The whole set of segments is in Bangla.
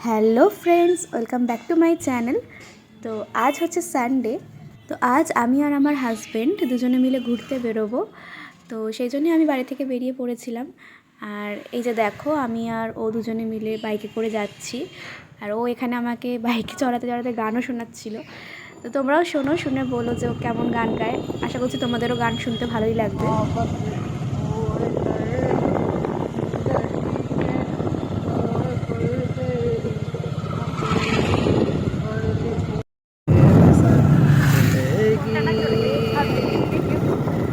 Hello friends, welcome back to my channel. তো আজ হচ্ছে সানডে। তো আজ আমি আর আমার হাজব্যান্ড দুজনে মিলে ঘুরতে বেরোবো। তো সেই জন্যই আমি বাড়ি থেকে বেরিয়ে পড়েছিলাম। আর এই যে দেখো, আমি আর ও দুজনে মিলে বাইকে করে যাচ্ছি। আর ও এখানে আমাকে বাইকে চড়াতে চড়াতে গানও শোনাচ্ছিল। তো তোমরাও শোনো, শুনে বলো যে ও কেমন গান গায়। আশা করছি তোমাদেরও গান শুনতে ভালোই লাগবে।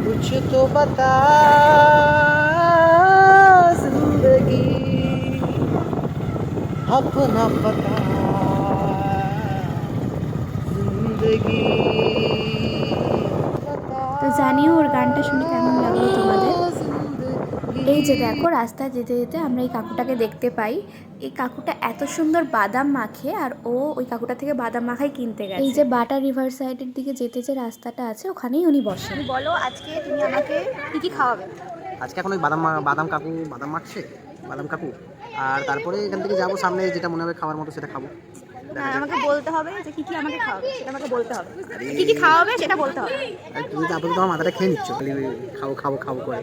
कुछ तो बता जिंदगी अपना पता जिंदगी তো জানিও ওর গানটা শুনে কেমন লাগলো তোমাদের। এই যে দেখো, রাস্তায় যেতে যেতে আমরা এই কাকুটাকে দেখতে পাই। এই কাকুটা এত সুন্দর বাদাম মাখে, আর ও ওই কাকুটা থেকে বাদাম মাখাই কিনতে গেছে। এই যে বাটা রিভার সাইডের দিকে যেতে যে রাস্তাটা আছে, ওখানেই উনি বসেন। বলো, আজকে তুমি আমাকে কি কি খাওয়াবে? আজকে এখন ওই বাদাম কাকু বাদাম মাখছে, বাদাম কাকু। আর তারপরে এখান থেকে যাবো, সামনে যেটা মনে হবে খাওয়ার মতো সেটা খাবো। আমাকে বলতে হবে যে কি কি আমাকে খাওয়াবে, সেটা আমাকে বলতে হবে। কি কি খাওয়াবে সেটা বলতে হবে। তুমি তো আপাতত আমার মাথাটা খেয়ে নিচ্ছ, খালি খাবো খাবো খাবো করে।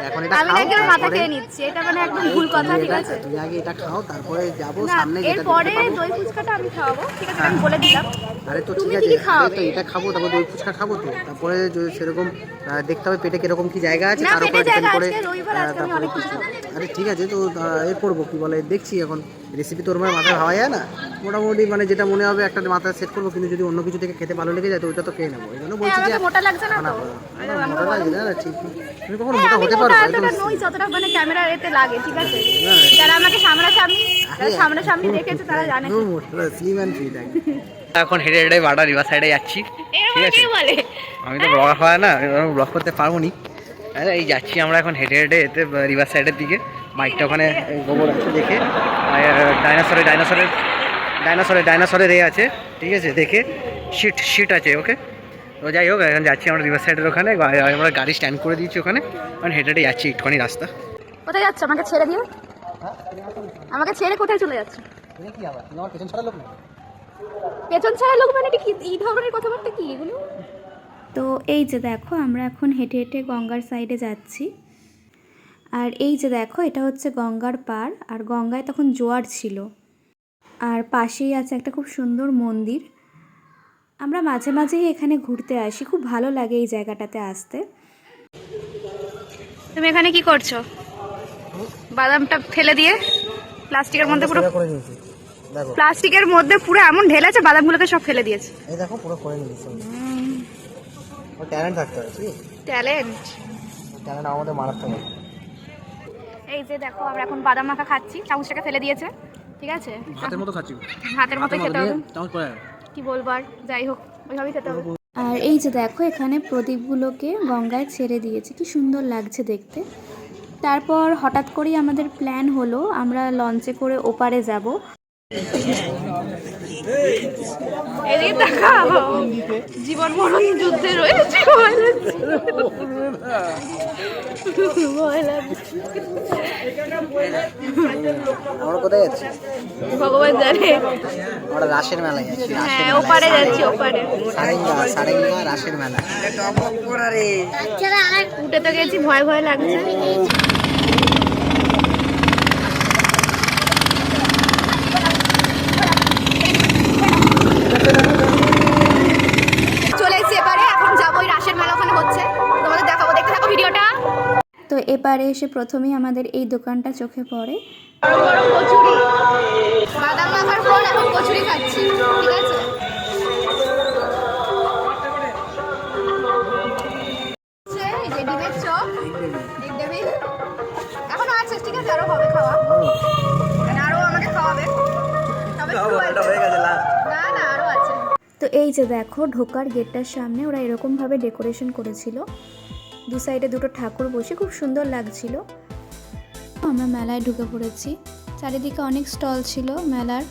এখন এটা আমি নাকি ওর মাথা খেয়ে নিচ্ছি, এটা মানে একদম ভুল কথা, ঠিক আছে? তুমি আগে এটা খাও, তারপরে যাবো সামনে যেটা এরপরে দই ফুচকাটা আমি খাওয়াবো, ঠিক আছে? আমি বলে দিলাম। আরে তো ঠিক আছে, তো এটা খাবো, তারপর দই ফুচকা খাবো। তো তারপরে সেরকম দেখতে হবে পেটে কিরকম কি জায়গা আছে, তার উপরে ডিপেন্ড করে তারপরে আরে ঠিক আছে। তো এ করবো কি বলে, দেখছি এখন রেসিপি তোর মাথায় ভাবা যায় না। মোটামুটি মানে যেটা মনে হবে একটা মাথায় সেট করবো, কিন্তু যদি অন্য কিছু থেকে খেতে ভালো লেগে যায় তো ওইটা তো খেয়ে নেবো। এই জন্য বলছি যে মোটা লাগছে না, মোটা লাগছে না, ঠিক। তুমি কখনো মোটা হতে পারো একদম নই, যতটা মানে ক্যামেরা এতে লাগে, ঠিক আছে? যারা আমাকে সামনাসামনি দেখেছে তারা জানে স্লিম এন্ড ফিট। এখন হেঁটে হেঁটে বাটা রিভার সাইডে যাচ্ছি, ঠিক আছে? আমি তো ব্লগ হয় না, ব্লগ করতে পারবো নি। এই যাচ্ছি আমরা এখন হেঁটে হেঁটে এতে রিভার সাইডের দিকে। বাইকটা ওখানে গোবর আছে দেখে, ডাইনোসরের এ আছে, ঠিক আছে? দেখে শিট আছে, ওকে। তো যাই হোক, এখন যাচ্ছি আমরা রিভার সাইডের ওখানে। আমরা গাড়ি স্ট্যান্ড করে দিয়েছি ওখানে, এখন হেঁটে হেঁটে যাচ্ছি একটুখানি রাস্তা। কোথায় যাচ্ছে? আমাকে ছেড়ে দিয়ে, আমাকে ছেড়ে কোথায় চলে যাচ্ছে? পেছন ছাড়া লোক মানে কি এই ধরনের কথাবার্তা, কি এগুলো? তো এই যে দেখো, আমরা এখন হেঁটে হেঁটে গঙ্গার সাইডে যাচ্ছি। আর এই যে দেখো, এটা হচ্ছে গঙ্গার পাড়, আর গঙ্গায় তখন জোয়ার ছিল। আর পাশেই আছে একটা খুব সুন্দর মন্দির। আমরা মাঝে মাঝেই এখানে ঘুরতে আসি, খুব ভালো লাগে এই জায়গাটাতে আসতে। তুমি এখানে কি করছো? বাদামটা ফেলে দিয়ে প্লাস্টিকের মধ্যে পুরো প্লাস্টিকের মধ্যে পুরো এমন ঢেলেছে, বাদামগুলোকে সব ফেলে দিয়েছে। এই দেখো পুরো করে নিয়েছে। ও ট্যালেন্ট থাকতে হবে, ঠিক? ট্যালেন্ট আমাদের মারাতে হবে। এই যে দেখো, আমরা এখন বাদাম মাখা খাচ্ছি। চামচটাকে ফেলে দিয়েছে, ঠিক আছে? হাতের মতো খাচ্ছি, হাতের মতো খেতে হবে। কি বলবো আর, যাই হোক, ওইভাবেই খেতে হবে। আর এই যে দেখো, এখানে প্রদীপগুলোকে গঙ্গায় ছেড়ে দিয়েছে, কি সুন্দর লাগছে দেখতে। তারপর হঠাৎ করেই আমাদের প্ল্যান হলো আমরা লঞ্চে করে ওপারে যাব। এদিকে তাকাও, জীবন মরণ যুদ্ধে রয়েছে। আমরা কোথায় যাচ্ছি ভগবান জানে। আমরা রাসের মেলায় যাচ্ছি। হ্যাঁ, ওপারে যাচ্ছি, ওপারে সারেঙ্গা রাসের মেলা। উঠে তো গেছি, ভয় ভয় লাগছে। চলে এসেছি এবারে, এখন যাবো ওই রাসের মেলা, ওখানে হচ্ছে, তোমাদের দেখাবো, দেখতে থাকো ভিডিওটা। তো এবারে এসে প্রথমেই আমাদের এই দোকানটা চোখে পড়ে। বাদাম মাখার পর এখন কচুরি খাচ্ছি, ঠিক আছে? এই যে ডিমের চপ, এখনো আছে, ঠিক আছে? আরো হবে খাওয়া, আরো আমাকে খাওয়াবে, না না আরো আছে। তো এই যে দেখো, ঢোকার গেটটার সামনে ওরা এরকমভাবে ডেকোরেশন করেছিল, দু সাইডে দুটো ঠাকুর বসে, খুব সুন্দর লাগছিল। আমরা মেলায় ঢুকে পড়েছি। চারিদিকে অনেক স্টল ছিল মেলার,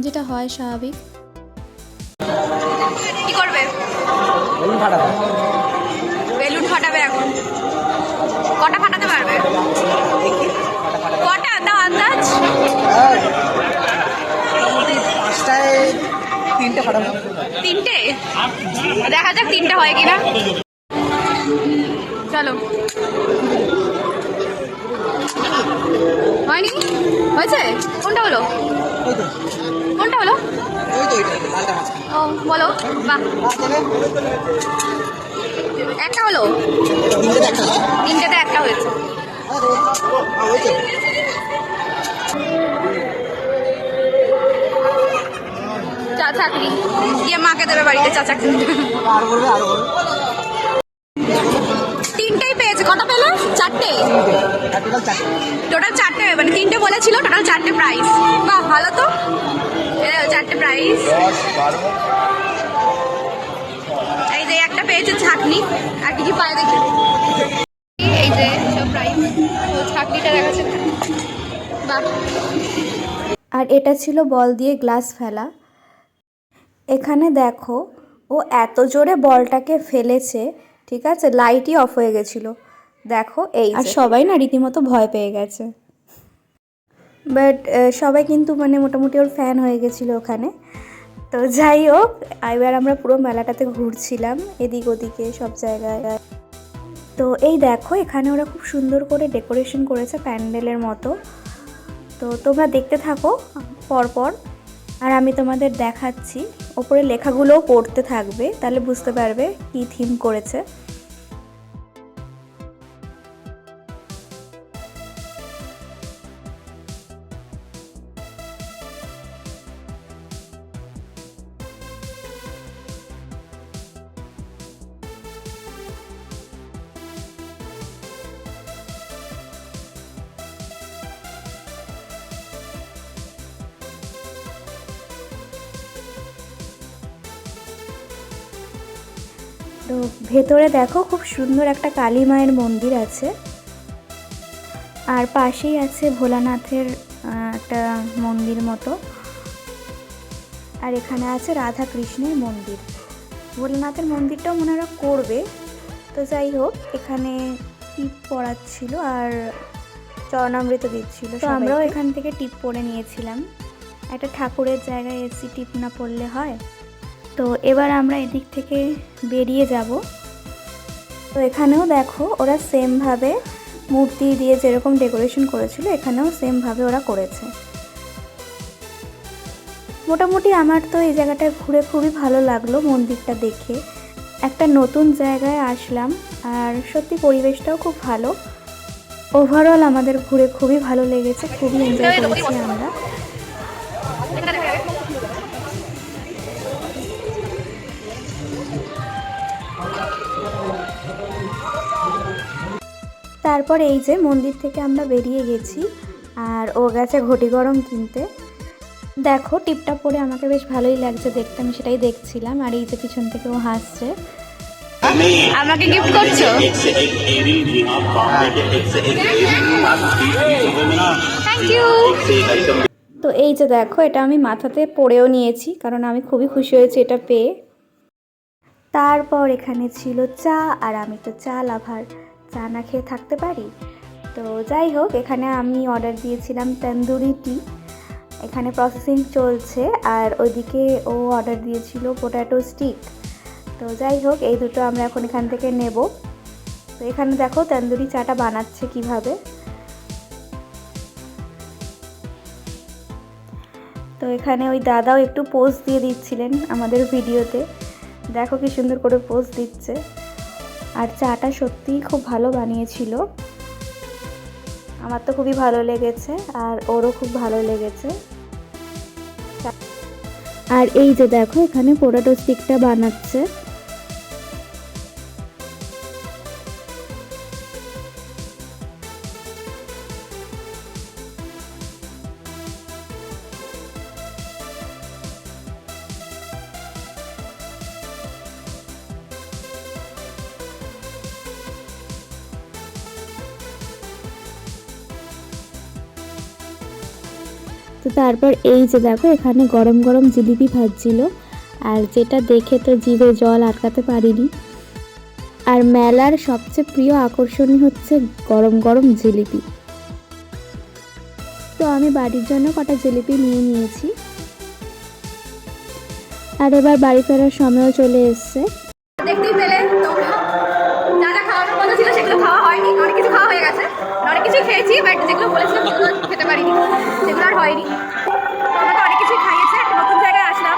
যেটা হয় স্বাভাবিক। কি করবে? বেলুন ফাটাবে। এখন কটা ফাটাতে পারবে? কটা দাও আন্দাজ? ফাটাবো। 3টে দেখা যাক 3টে হয় কিনা। চলো, হয়নি? হয়েছে? কোনটা হলো? ওই তো কোনটা হলো? ওই তো ওইটা লালটা মাঝখানে। ও বলো। বাহ, একটা হলো। তিনটেতে একটা হয়েছে। চা চাকরি গিয়ে মাকে দেবে বাড়িতে চা চাকরি। আরো করবে আরো করবে। 3টেই পেয়েছে। কত পেলে? 4টে। টোটাল 4টে, মানে 3টে বলেছিল, টোটাল 4টে প্রাইস। বাহ, ভালো তো। 4টে প্রাইস। এই যে একটা পেয়েছে ছাকনি, আর কিছু পায় দেখি। এই যে সব প্রাইস, ছাকনিটা দেখাচ্ছে। বাহ। আর এটা ছিল বল দিয়ে গ্লাস ফেলা। এখানে দেখো ও এত জোরে বলটাকে ফেলেছে, ঠিক আছে, লাইটই অফ হয়ে গেছিলো। দেখো এই, আর সবাই না রীতিমতো ভয় পেয়ে গেছে। বাট সবাই কিন্তু মানে মোটামুটি ওর ফ্যান হয়ে গেছিলো ওখানে। তো যাই হোক, এবার আমরা পুরো মেলাটাতে ঘুরছিলাম এদিক ওদিকে সব জায়গায়। তো এই দেখো এখানে ওরা খুব সুন্দর করে ডেকোরেশন করেছে প্যান্ডেলের মতো। তো তোমরা দেখতে থাকো পরপর, আর আমি তোমাদের দেখাচ্ছি। ওপরে লেখাগুলোও পড়তে থাকবে, তাহলে বুঝতে পারবে কি থিম করেছে। তো ভেতরে দেখো খুব সুন্দর একটা কালী মায়ের মন্দির আছে, আর পাশেই আছে ভোলানাথের একটা মন্দির মতো, আর এখানে আছে রাধা কৃষ্ণের মন্দির। ভোলানাথের মন্দিরটাও মনে হয় করবে। তো যাই হোক, এখানে টিপ পড়াচ্ছিল আর চরণামৃত দিচ্ছিল। তো আমরাও এখান থেকে টিপ পরে নিয়েছিলাম। একটা ঠাকুরের জায়গায় এসি, টিপ না পড়লে হয়। তো এবার আমরা এদিক থেকে বেরিয়ে যাব। তো এখানেও দেখো ওরা সেমভাবে মূর্তি দিয়ে যেরকম ডেকোরেশন করেছিল, এখানেও সেমভাবে ওরা করেছে। মোটামুটি আমার তো এই জায়গাটায় ঘুরে খুবই ভালো লাগলো মন্দিরটা দেখে। একটা নতুন জায়গায় আসলাম, আর সত্যি পরিবেশটাও খুব ভালো। ওভারঅল আমাদের ঘুরে খুবই ভালো লেগেছে, খুবই এনজয় করেছি আমরা। তারপর এই যে মন্দির থেকে আমরা বেরিয়ে গেছি, আর ও গেছে ঘটি গরম কিনতে। দেখো টিপটা পরে আমাকে বেশ ভালোই লাগছে দেখতে, আমি সেটাই দেখছিলাম। আর এই যে পিছন থেকে ও হাসছে। আমাকে গিফট করছো? Thank you. তো এই যে দেখো, এটা আমি মাথাতে পরেও নিয়েছি, কারণ আমি খুবই খুশি হয়েছি এটা পেয়ে। তারপর এখানে ছিল চা, আর আমি তো চা লাভার, চা না খেয়ে থাকতে পারি। তো যাই হোক, এখানে আমি অর্ডার দিয়েছিলাম তন্দুরি টি। এখানে প্রসেসিং চলছে, আর ওইদিকে ও অর্ডার দিয়েছিল পোট্যাটো স্টিক। তো যাই হোক, এই দুটো আমরা এখন এখান থেকে নেব। তো এখানে দেখো তন্দুরি চাটা বানাচ্ছে কিভাবে। তো এখানে ওই দাদাও একটু পোজ দিয়ে দিচ্ছিলেন আমাদের ভিডিওতে। দেখো কি সুন্দর করে পোজ দিচ্ছে। আর চাটা সত্যিই খুব ভালো বানিয়েছিল, আমার তো খুবই ভালো লেগেছে, আর ওরও খুব ভালো লেগেছে। আর এই যে দেখো এখানে পোটেটো স্টিকটা বানাচ্ছে। তো তারপর এই যে দেখো এখানে গরম গরম জিলিপি ভাজছিল, আর যেটা দেখে তো জিভে জল আটকাতে পারিনি। আর মেলার সবচেয়ে প্রিয় আকর্ষণই হচ্ছে গরম গরম জিলিপি। তো আমি বাড়ির জন্য কটা জিলিপি নিয়ে নিয়েছি। আর এবার বাড়ি ফেরার সময়ও চলে এসছে। দেখতেই পেলে তো যা যা খাওয়ানোর কথা ছিল সেগুলো খাওয়া হয়নি, অনেক কিছু খাওয়া হয়ে গেছে, অনেক কিছুই খেয়েছি, বাট যেগুলো বলেছিলাম সেগুলো খেতে পারিনি, সেগুলো আর হয়নি। তো আমাকে অনেক কিছুই খাইয়েছে। একটা নতুন জায়গায় আসলাম,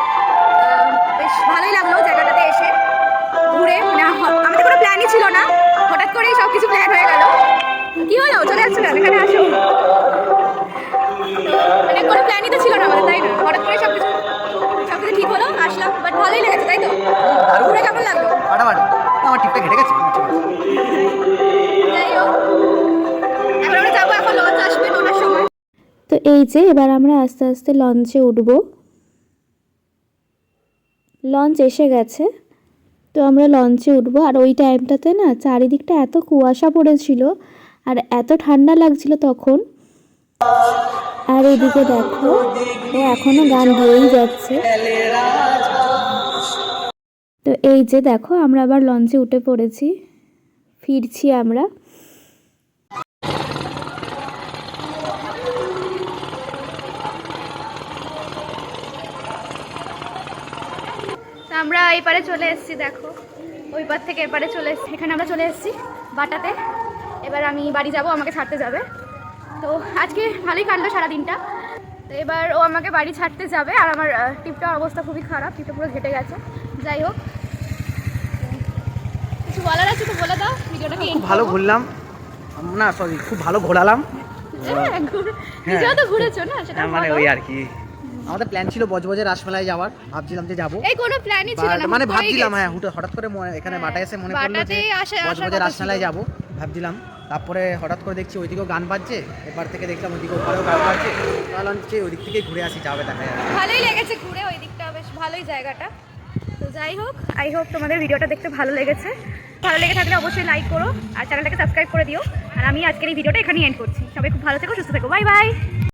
বেশ ভালোই লাগলো জায়গাটাতে এসে ঘুরে। মানে আমাদের কোনো প্ল্যানই ছিল না, হঠাৎ করেই সব কিছু প্ল্যান হয়ে গেল। কি হলো, চলে যাচ্ছ না, এখানে আসো। মানে কোনো প্ল্যানই তো ছিল না আমাদের, তাই না? হঠাৎ করে সব কিছু ঠিক হলো, আসলাম। বাট ভালোই লেগেছে, তাই তো? ঘুরে কেমন লাগলো? ফাটাফাটি। আমার টিপটা ঘেটে গেছে। যাই হোক, এখন আমরা যাবো, এখন লঞ্চ আসবে 9টার সময়। তো এই যে এবার আমরা আস্তে আস্তে লঞ্চে উঠব। লঞ্চ এসে গেছে, তো আমরা লঞ্চে উঠবো। আর ওই টাইমটাতে না চারিদিকটা এত কুয়াশা পড়েছিল আর এত ঠান্ডা লাগছিল তখন। আর এদিকে দেখো, ও এখনো গান গেয়েই যাচ্ছে। তো এই যে দেখো, আমরা আবার লঞ্চে উঠে পড়েছি, ফিরছি আমরা। আমরা এই পারে চলে এসেছি, দেখো ওই পার থেকে এপারে চলে এসেছি। এখানে আমরা চলে এসেছি বাটাতে। এবার আমি বাড়ি যাব, আমাকে ছাড়তে যাবে। তো আজকে ভালোই কাটলো সারাদিনটা। তো এবার ও আমাকে বাড়ি ছাড়তে যাবে। আর আমার টিপটার অবস্থা খুবই খারাপ, টিপটা পুরো ঘেটে গেছে। যাই হোক, কিছু বলার আছে তো বলে দাও। ভিডিওটাকে খুব ভালো ঘুরলাম, না সরি, খুব ভালো ঘোরালাম। নিজেও তো ঘুরেছো না, সেটা মানে বলো। ওই আর কি, আমাদের প্ল্যান ছিল বজবজের রাসমেলায় যাওয়ার, ভাবছিলাম যে যাবো। এই কোনো প্ল্যানই ছিল না, মানে হুট করেই ভাবছিলাম, গেছি। হ্যাঁ হঠাৎ করে এখানে বাটা এসে মনে পড়লো যে বাটাতেই আসার বজবজের কথা রাসমেলায় ছিল। যাবো ভাবছিলাম। তারপরে হঠাৎ করে দেখছি ওইদিকেও গান বাজছে, এবার থেকে দেখলাম ওইদিকে ওপারেও গান বাজছে। তাহলে হচ্ছে ওই দিক থেকেই ঘুরে আসি, যাবে দেখা যাবে। ভালোই লেগেছে ঘুরে, ওই দিকটা বেশ ভালোই জায়গাটা। তো যাই হোক, আই হোপ তোমাদের ভিডিওটা দেখতে ভালো লেগেছে। ভালো লেগে থাকলে অবশ্যই লাইক করো আর চ্যানেলটাকে সাবস্ক্রাইব করে দিও। আর আমি আজকের এই ভিডিওটা এখানেই এন্ড করছি। সবাই খুব ভালো থেকো, সুস্থ থেকো, বাই বাই।